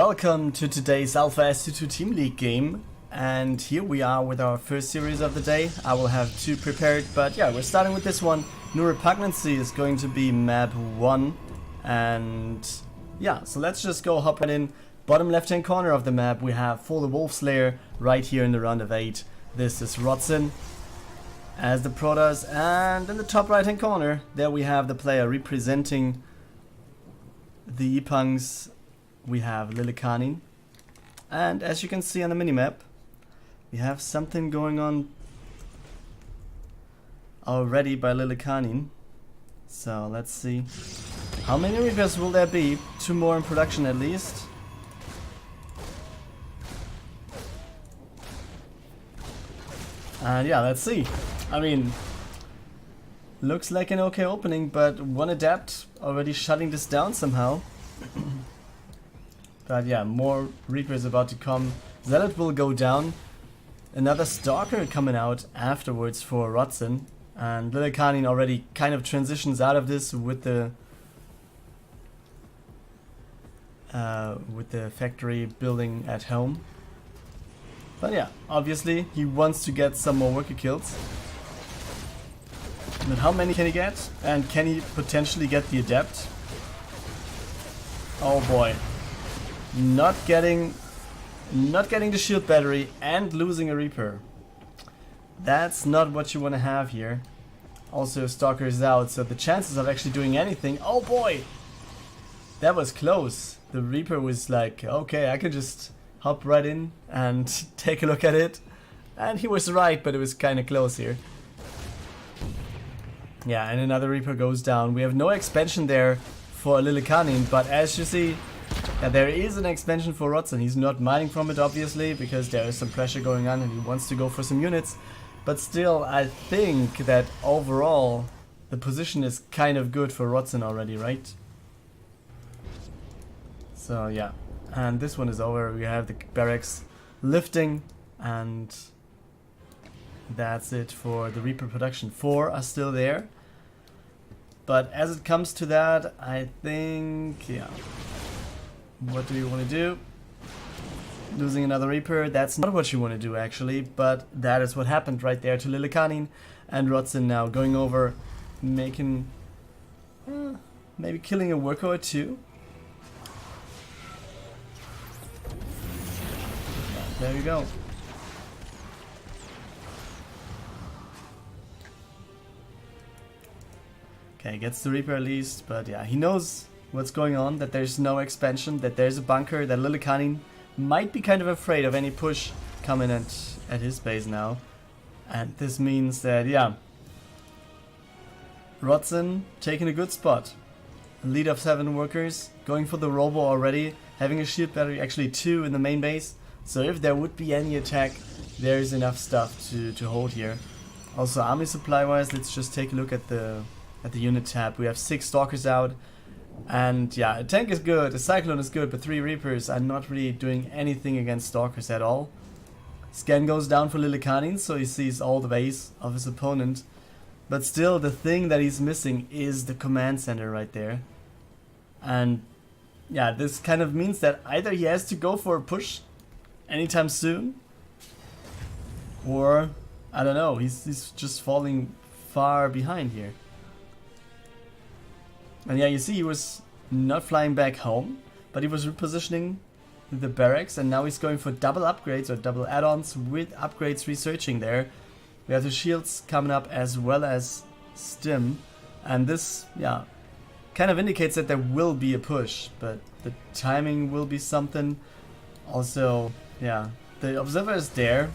welcome to today's Alpha SC2 Team League game. And here we are with our first series of the day. I will have two prepared, but yeah, we're starting with this one. New Repugnancy is going to be map 1. And yeah, so let's just go hop right in. Bottom left hand corner of the map we have for the Wolf's Lair right here in the round of 8. This is Rodzyn as the Protoss, and in the top right hand corner there we have the player representing the ePunks. We have Lillekanin, and as you can see on the minimap we have something going on already by Lillekanin. So let's see how many Reapers will there be. 2 more in production at least. And yeah, let's see. I mean, looks like an okay opening, but one Adept already shutting this down somehow. But yeah, more Reapers about to come. Zealot will go down. Another Stalker coming out afterwards for Rodzyn. And Lillekanin already kind of transitions out of this with the factory building at home. But yeah, obviously he wants to get some more worker kills. But how many can he get? And can he potentially get the Adept? Oh boy. Not getting the shield battery and losing a Reaper. That's not what you want to have here. Also, Stalker is out, so the chances of actually doing anything. Oh boy! That was close. The Reaper was like, okay, I can just hop right in and take a look at it. And he was right, but it was kind of close here. Yeah, and another Reaper goes down. We have no expansion there for Lillekanin, but as you see, there is an expansion for Rodzyn. He's not mining from it, obviously, because there is some pressure going on and he wants to go for some units. But still, I think that overall the position is kind of good for Rodzyn already, right? So yeah, and this one is over. We have the barracks lifting, and that's it for the Reaper production. 4 are still there. But as it comes to that, I think, yeah. What do you want to do? Losing another Reaper, that's not what you want to do actually, but that is what happened right there to Lillekanin. And Rodzyn now going over, making, maybe killing a worker or 2. There you go. Okay, gets the Reaper at least, but yeah, he knows what's going on, that there's no expansion, that there's a bunker, that Lillekanin might be kind of afraid of any push coming at his base now. And this means that, yeah, Rodzyn taking a good spot. A lead of 7 workers, going for the robo already, having a shield battery, actually 2 in the main base. So if there would be any attack, there is enough stuff to hold here. Also army supply wise, let's just take a look at the unit tab. We have 6 Stalkers out. And yeah, a tank is good, a Cyclone is good, but 3 Reapers are not really doing anything against Stalkers at all. Scan goes down for Lillekanin, so he sees all the base of his opponent. But still, the thing that he's missing is the command center right there. And yeah, this kind of means that either he has to go for a push anytime soon, or I don't know, he's just falling far behind here. And yeah, you see he was not flying back home, but he was repositioning the barracks, and now he's going for double upgrades or double add-ons with upgrades researching there. We have the shields coming up as well as stim, and this, yeah, kind of indicates that there will be a push, but the timing will be something. Also, yeah, the observer is there,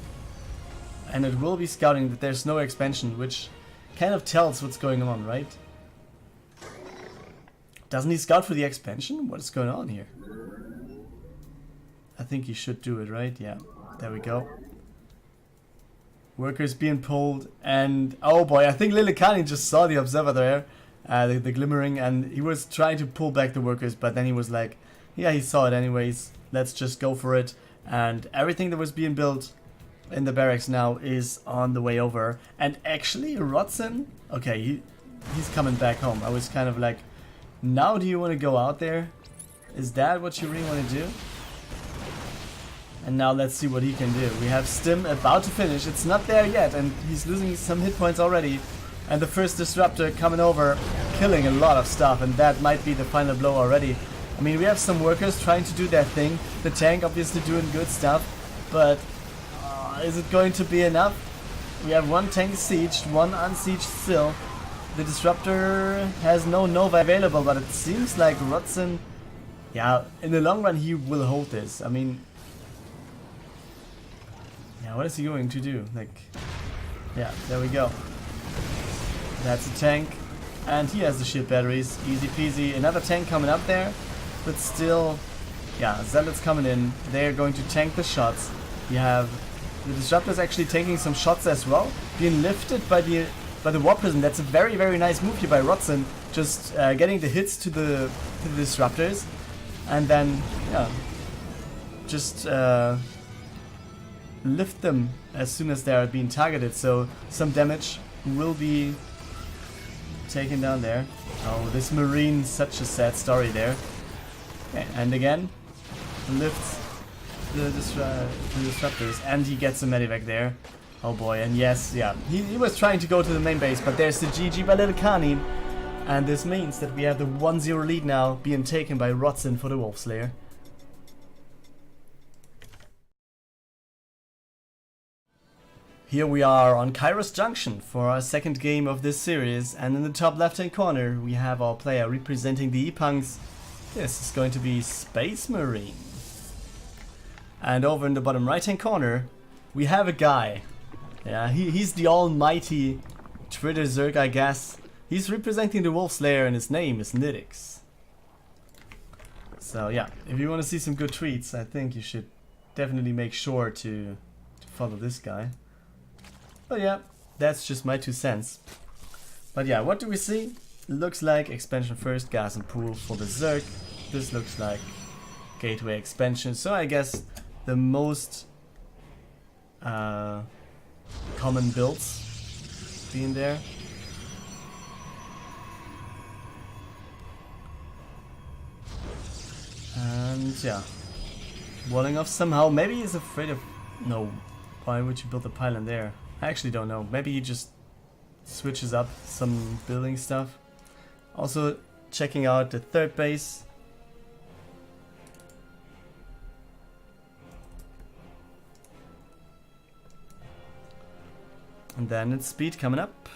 and it will be scouting that there's no expansion, which kind of tells what's going on, right? Doesn't he scout for the expansion? What is going on here? I think he should do it, right? Yeah, there we go. Workers being pulled, and oh boy, I think Lillekanin just saw the observer there, the glimmering, and he was trying to pull back the workers, but then he was like, yeah, he saw it anyways, let's just go for it. And everything that was being built in the barracks now is on the way over. And actually, Rodzyn, okay, he's coming back home. I was kind of like, now do you want to go out there? Is that what you really want to do? And now let's see what he can do. We have Stim about to finish. It's not there yet, and he's losing some hit points already. And the first disruptor coming over, killing a lot of stuff, and that might be the final blow already. I mean, we have some workers trying to do their thing. The tank obviously doing good stuff, but is it going to be enough? We have one tank sieged, one unsieged still. The disruptor has no Nova available, but it seems like Rodzyn, yeah, in the long run he will hold this. I mean, yeah, what is he going to do? Like, yeah, there we go. That's a tank, and he has the shield batteries, easy peasy. Another tank coming up there, but still, yeah, Zealots coming in. They're going to tank the shots. You have the disruptors actually taking some shots as well, being lifted by the Warp Prism. That's a very, very nice move here by Rodzyn, just getting the hits to the disruptors, and then, yeah, just lift them as soon as they are being targeted. So some damage will be taken down there. Oh, this Marine, such a sad story there. Okay, and again, lifts the disruptors, and he gets a medivac there. Oh boy, and yes, yeah, he was trying to go to the main base, but there's the GG by Lillekanin, and this means that we have the 1-0 lead now being taken by Rodzyn for the Wolf Slayer. Here we are on Kairos Junction for our second game of this series, and in the top left hand corner we have our player representing the ePunks. This is going to be SpaceMarine. And over in the bottom right hand corner we have a guy. Yeah, he's the almighty Twitter Zerg, I guess. He's representing the Wolf Slayer and his name is Nitix. So yeah, if you want to see some good tweets, I think you should definitely make sure to follow this guy. But yeah, that's just my 2 cents. But yeah, what do we see? Looks like expansion first, gas and pool for the Zerg. This looks like gateway expansion. So I guess the most common builds being there. And yeah, walling off somehow. Maybe he's afraid of... No, why would you build a pylon there? I actually don't know. Maybe he just switches up some building stuff. Also checking out the third base. And then it's speed coming up.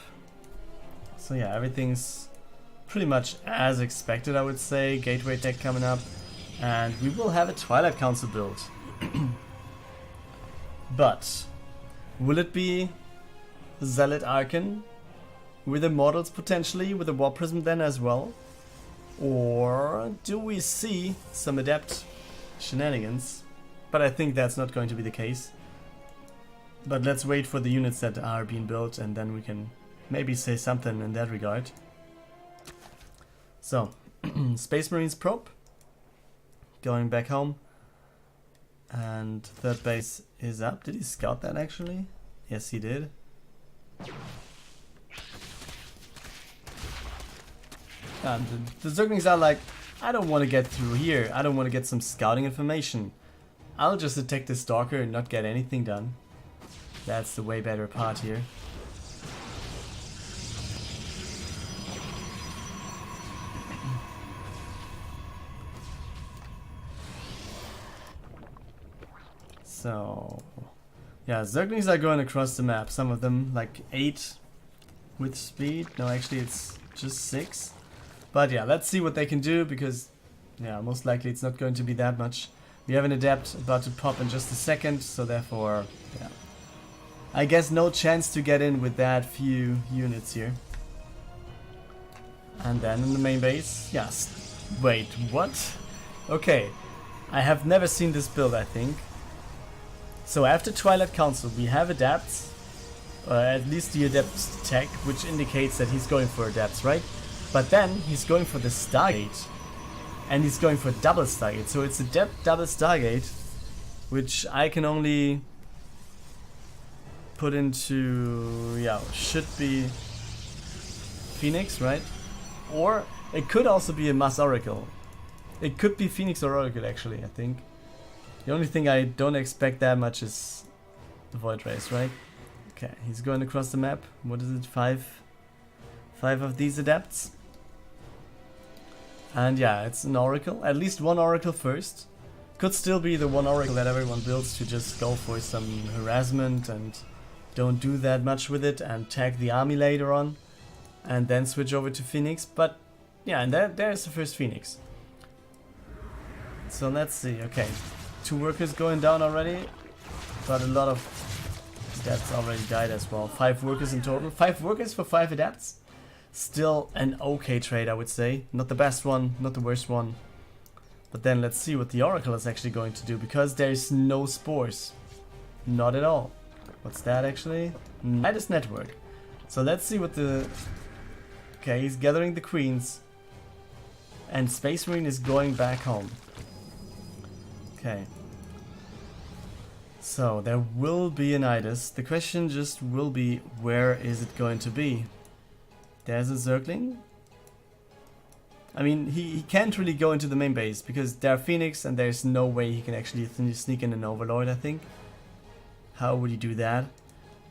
So yeah, everything's pretty much as expected, I would say. Gateway tech coming up. And we will have a Twilight Council build. But will it be Zealot Archon with Immortals potentially, with a Warp Prism then as well? Or do we see some Adept shenanigans? But I think that's not going to be the case. But let's wait for the units that are being built, and then we can maybe say something in that regard. So, SpaceMarine's probe going back home, and third base is up. Did he scout that actually? Yes, he did. And the Zerglings are like, I don't want to get through here. I don't want to get some scouting information. I'll just attack the Stalker and not get anything done. That's the way better part here. So, yeah, Zerglings are going across the map. Some of them like 8 with speed. No, actually it's just 6. But yeah, let's see what they can do, because yeah, most likely it's not going to be that much. We have an Adept about to pop in just a second, so therefore, yeah, I guess no chance to get in with that few units here. And then in the main base, yes. Wait, what? Okay, I have never seen this build, I think. So after Twilight Council we have Adepts, at least the Adept tech, which indicates that he's going for Adepts, right? But then he's going for the Stargate, and he's going for double Stargate. So it's Adept double Stargate, which I can only put into, yeah, should be Phoenix, right? Or it could also be a Mass Oracle. It could be Phoenix or Oracle actually, I think. The only thing I don't expect that much is the Void Race, right? Okay, he's going across the map. What is it? Five of these adepts. And yeah, it's an Oracle. At least one Oracle first. Could still be the one Oracle that everyone builds to just go for some harassment and don't do that much with it and tag the army later on. And then switch over to Phoenix. But yeah, and there's the first Phoenix. So let's see. Okay, 2 workers going down already. But a lot of adepts already died as well. 5 workers in total. 5 workers for 5 adepts. Still an okay trade, I would say. Not the best one, not the worst one. But then let's see what the Oracle is actually going to do, because there's no spores. Not at all. What's that actually? Nitix network. So let's see what the... Okay, he's gathering the queens. And SpaceMarine is going back home. Okay. So there will be a Nitix. The question just will be, where is it going to be? There's a Zergling. I mean, he can't really go into the main base because there are Phoenix and there's no way he can actually sneak in an Overlord, I think. How would he do that?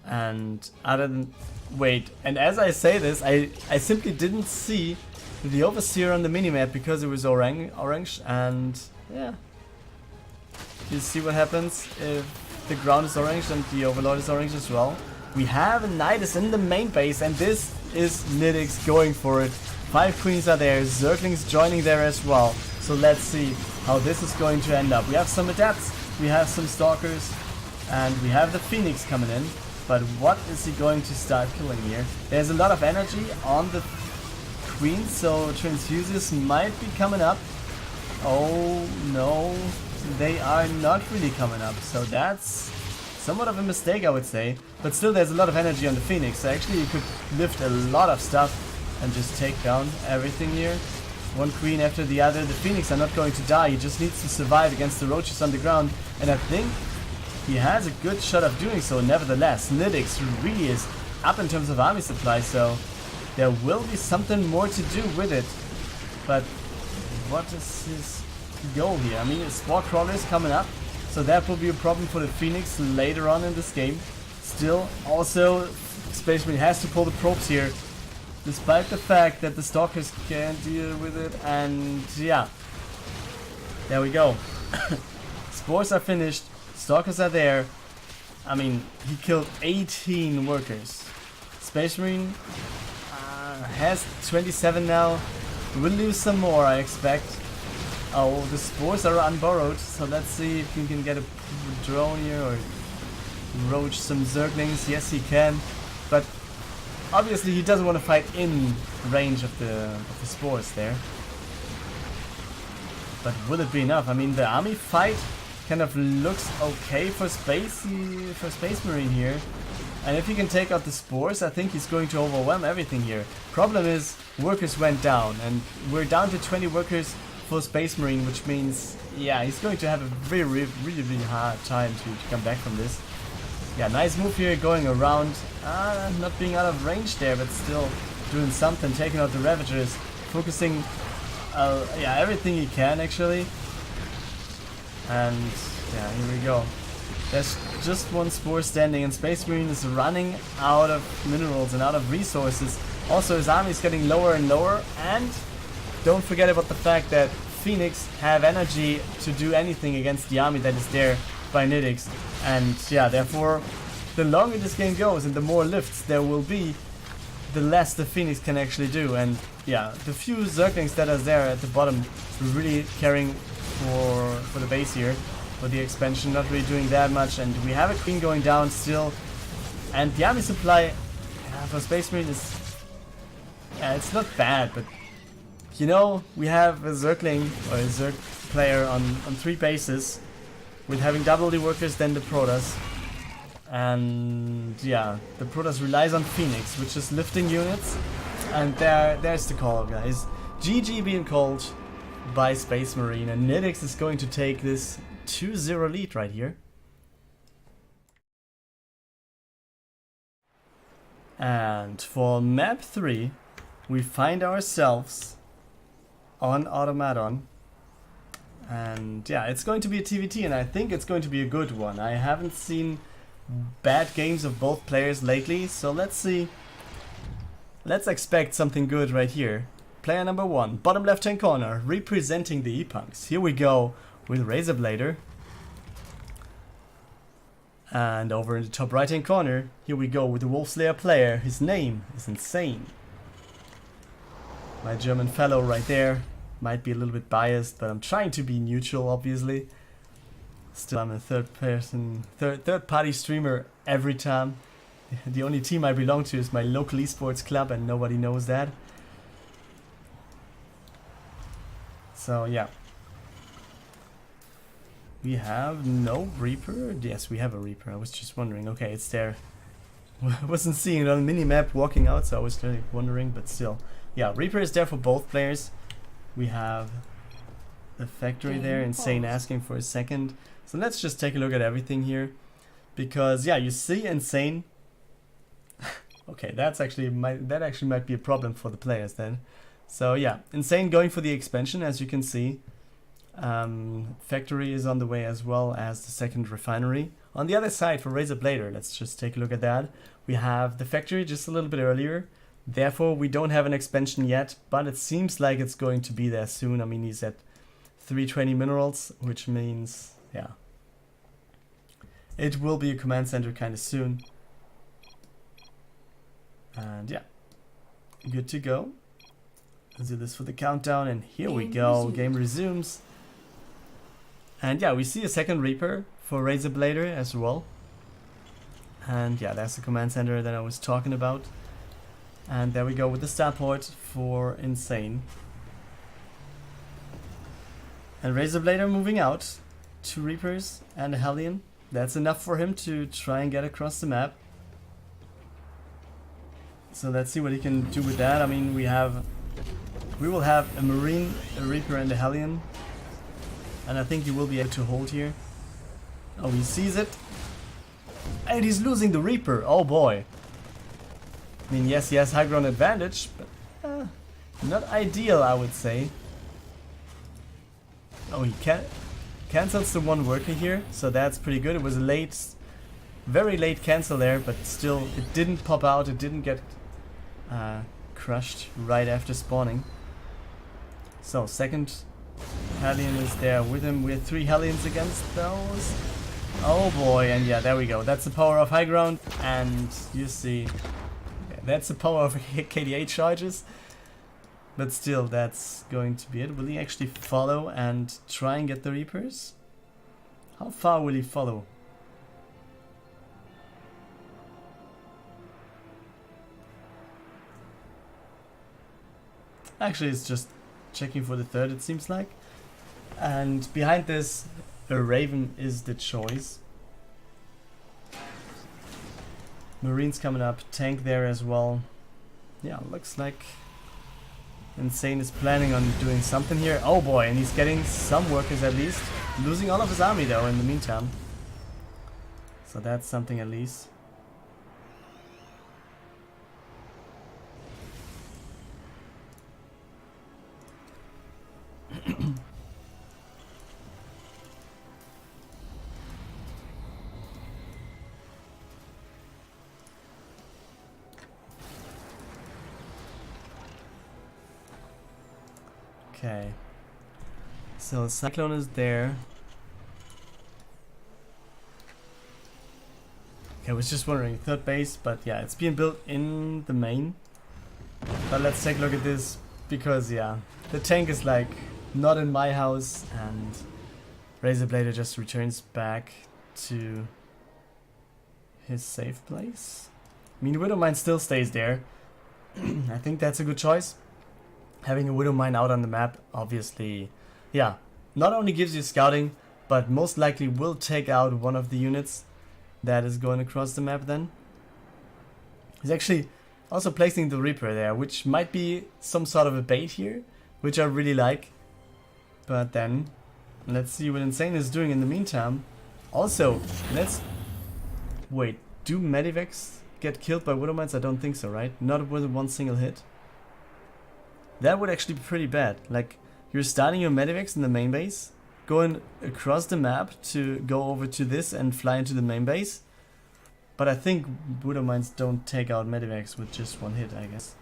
And other than... Wait, and as I say this, I simply didn't see the Overseer on the minimap because it was orange and yeah. You see what happens if the ground is orange and the Overlord is orange as well. We have a Nitix in the main base and this is Nitix going for it. 5 queens are there, Zerglings joining there as well. So let's see how this is going to end up. We have some adepts, we have some stalkers, and we have the Phoenix coming in. But what is he going to start killing here? There's a lot of energy on the queens, so transfuses might be coming up. Oh no, they are not really coming up. So that's somewhat of a mistake, I would say. But still there's a lot of energy on the Phoenix, so actually you could lift a lot of stuff and just take down everything here. One queen after the other. The Phoenix are not going to die. He just needs to survive against the roaches on the ground. And I think he has a good shot of doing so. Nevertheless, Nitix really is up in terms of army supply. So there will be something more to do with it. But what is his goal here? I mean, Spore Crawler is coming up. So that will be a problem for the Phoenix later on in this game. Still, also, SpaceMarine has to pull the probes here. Despite the fact that the Stalkers can't deal with it, and yeah. There we go. Spores are finished, Stalkers are there. I mean, he killed 18 workers. SpaceMarine has 27 now. We'll lose some more, I expect. Oh, the spores are unborrowed, so let's see if we can get a drone here or roach some Zerglings. Yes, he can. But obviously, he doesn't want to fight in range of the spores there. But will it be enough? I mean, the army fight kind of looks okay for SpaceMarine here. And if he can take out the spores, I think he's going to overwhelm everything here. Problem is, workers went down, and we're down to 20 workers for SpaceMarine, which means, yeah, he's going to have a really hard time to come back from this. Yeah, nice move here, going around, not being out of range there, but still doing something, taking out the Ravagers, focusing, yeah, everything he can actually. And yeah, here we go. There's just one spore standing, and SpaceMarine is running out of minerals and out of resources. Also, his army is getting lower and lower, and don't forget about the fact that Phoenix have energy to do anything against the army that is there by Nitix. And yeah, therefore, the longer this game goes and the more lifts there will be, the less the Phoenix can actually do. And yeah, the few Zerglings that are there at the bottom really carrying for the base here, for the expansion, not really doing that much. And we have a queen going down still. And the army supply for SpaceMarine is, yeah, it's not bad, but you know, we have a Zergling or a Zerg player on 3 bases, with having double the workers than the Protoss. And yeah, the Protoss relies on Phoenix, which is lifting units. And there's the call, guys. GG being called by SpaceMarine, and Nitix is going to take this 2-0 lead right here. And for map 3, we find ourselves on Automaton. And yeah, it's going to be a TVT, and I think it's going to be a good one. I haven't seen bad games of both players lately, so let's see. Let's expect something good right here. Player number 1, bottom left hand corner, representing the ePunks. Here we go with RazerBlader. And over in the top right hand corner, here we go with the Wolfslayer player. His name is InZaNe. My German fellow right there. Might be a little bit biased, but I'm trying to be neutral, obviously. Still, I'm a third party streamer every time. The only team I belong to is my local esports club, and nobody knows that. So yeah. We have no Reaper? Yes, we have a Reaper. I was just wondering. Okay, it's there. I wasn't seeing it on the minimap walking out, so I was really wondering, but still. Yeah, Reaper is there for both players. We have the factory there, InZaNe asking for a second. So let's just take a look at everything here. Because yeah, you see InZaNe. Okay, that actually might be a problem for the players then. So yeah, InZaNe going for the expansion, as you can see. Factory is on the way, as well as the second refinery. On the other side for RazerBlader, let's just take a look at that. We have the factory just a little bit earlier. Therefore, we don't have an expansion yet, but it seems like it's going to be there soon. I mean, he's at 320 minerals, which means, yeah, it will be a command center kind of soon. And yeah, good to go. Let's do this for the countdown, and here we go. Game resumes. And yeah, we see a second Reaper for RazerBlader as well. And yeah, that's the command center that I was talking about. And there we go with the starport for InZaNe. And RazerBlader moving out. 2 Reapers and a Hellion. That's enough for him to try and get across the map. So let's see what he can do with that. I mean, we will have a Marine, a Reaper and a Hellion. And I think he will be able to hold here. Oh, he sees it. And he's losing the Reaper. Oh boy. I mean, yes, he has high ground advantage, but not ideal, I would say. Oh, he cancels the one worker here, so that's pretty good. It was a late, very late cancel there, but still, it didn't pop out. It didn't get crushed right after spawning. So, second Hellion is there with him. We have 3 Hellions against those. Oh boy, and yeah, there we go. That's the power of high ground, and you see... That's the power of KDA charges. But still, that's going to be it. Will he actually follow and try and get the Reapers? How far will he follow? Actually, it's just checking for the third, it seems like. And behind this, a Raven is the choice. Marines coming up, tank there as well. Yeah, looks like InZaNe is planning on doing something here. Oh boy, and he's getting some workers at least. Losing all of his army though in the meantime. So that's something at least. Okay, so Cyclone is there. Okay, I was just wondering, third base, but yeah, it's being built in the main. But let's take a look at this, because yeah, the tank is like not in my house, and RazerBlader just returns back to his safe place. I mean, Widow Mine still stays there. I think that's a good choice. Having a Widow Mine out on the map, obviously, yeah, not only gives you scouting, but most likely will take out one of the units that is going across the map then. He's actually also placing the Reaper there, which might be some sort of a bait here, which I really like. But then, let's see what InZaNe is doing in the meantime. Also, let's... Wait, do Medivacs get killed by Widow Mines? I don't think so, right? Not with one single hit. That would actually be pretty bad. Like, you're starting your Medivacs in the main base, going across the map to go over to this and fly into the main base. But I think Widow Mines don't take out Medivacs with just one hit, I guess.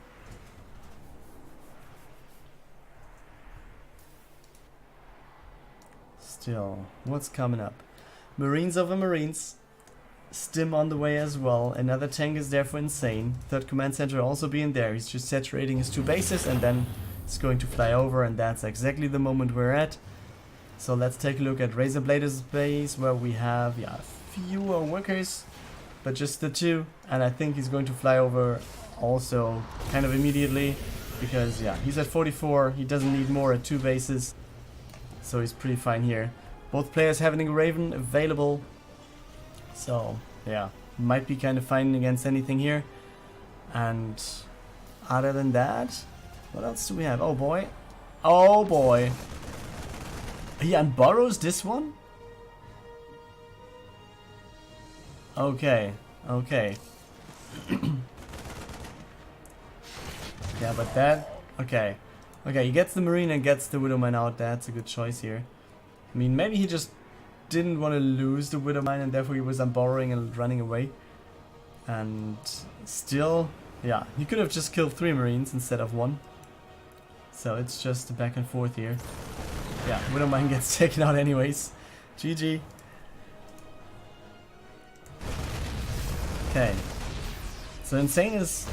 Still, what's coming up? Marines over Marines. Stim on the way as well. Another tank is there for InZaNe. Third command center also being there. He's just saturating his 2 bases and then it's going to fly over, and that's exactly the moment we're at. So let's take a look at RazerBlader's base, where we have fewer workers, but just the 2. And I think he's going to fly over also kind of immediately, because he's at 44. He doesn't need more at 2 bases. So he's pretty fine here. Both players having a Raven available. So might be kind of fine against anything here. And other than that, what else do we have? Oh boy. Oh boy. He unborrows this one? Okay. Okay. Yeah, but that... Okay. Okay, he gets the Marine and gets the Widowmine out. That's a good choice here. I mean, maybe he just didn't want to lose the Widowmine and therefore he was unborrowing and running away. And still, he could have just killed 3 Marines instead of 1. So it's just a back and forth here. Yeah, Widowmine gets taken out anyways. GG. Okay. So InZaNe is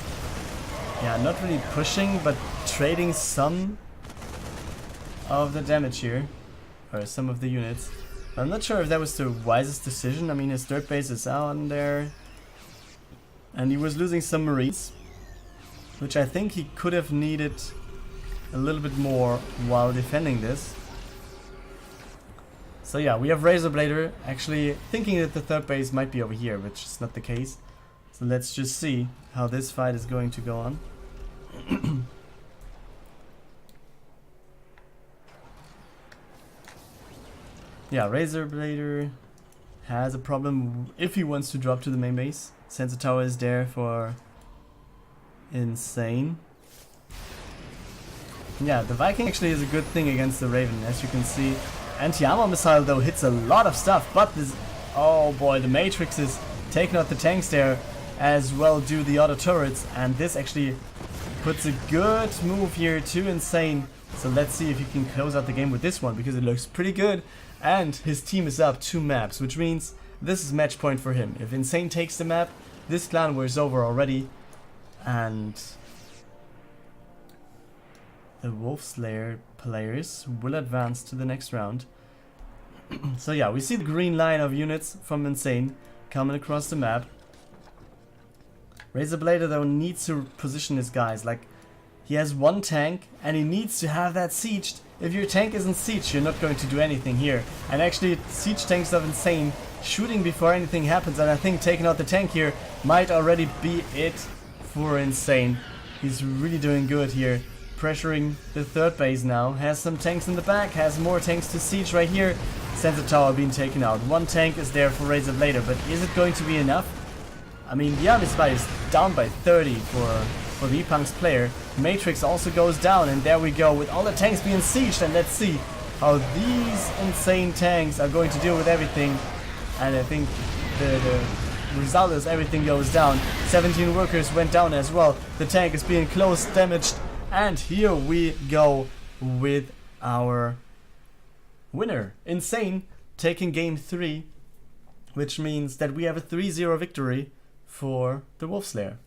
not really pushing, but trading some of the damage here, or some of the units. I'm not sure if that was the wisest decision. I mean, his dirt base is out there, and he was losing some Marines, which I think he could have needed a little bit more while defending this. So we have RazerBlader actually thinking that the third base might be over here, which is not the case. So let's just see how this fight is going to go on. RazerBlader has a problem if he wants to drop to the main base. Sensor tower is there for InZaNe. The Viking actually is a good thing against the Raven, as you can see. Anti-armor missile though hits a lot of stuff, but this... Oh boy, the Matrix is taking out the tanks there, as well do the other turrets, and this actually puts a good move here to InZaNe. So let's see if he can close out the game with this one, because it looks pretty good. And his team is up 2 maps, which means this is match point for him. If InZaNe takes the map, this clan war is over already. And the Wolf's Lair players will advance to the next round. So we see the green line of units from InZaNe coming across the map. RazerBlader though needs to position his guys. Like, he has 1 tank and he needs to have that sieged. If your tank isn't sieged, you're not going to do anything here. And actually, siege tanks of InZaNe shooting before anything happens, and I think taking out the tank here might already be it for InZaNe. He's really doing good here. Pressuring the third base now. Has some tanks in the back, has more tanks to siege right here. Sensor tower being taken out. 1 tank is there for RazerBlader, but is it going to be enough? I mean, the army spy is down by 30 for the ePunks player. Matrix also goes down, and there we go with all the tanks being sieged, and let's see how these InZaNe tanks are going to deal with everything. And I think the result is everything goes down. 17 workers went down as well. The tank is being close, damaged, and here we go with our winner. InZaNe taking game 3, which means that we have a 3-0 victory for the Wolf's Lair.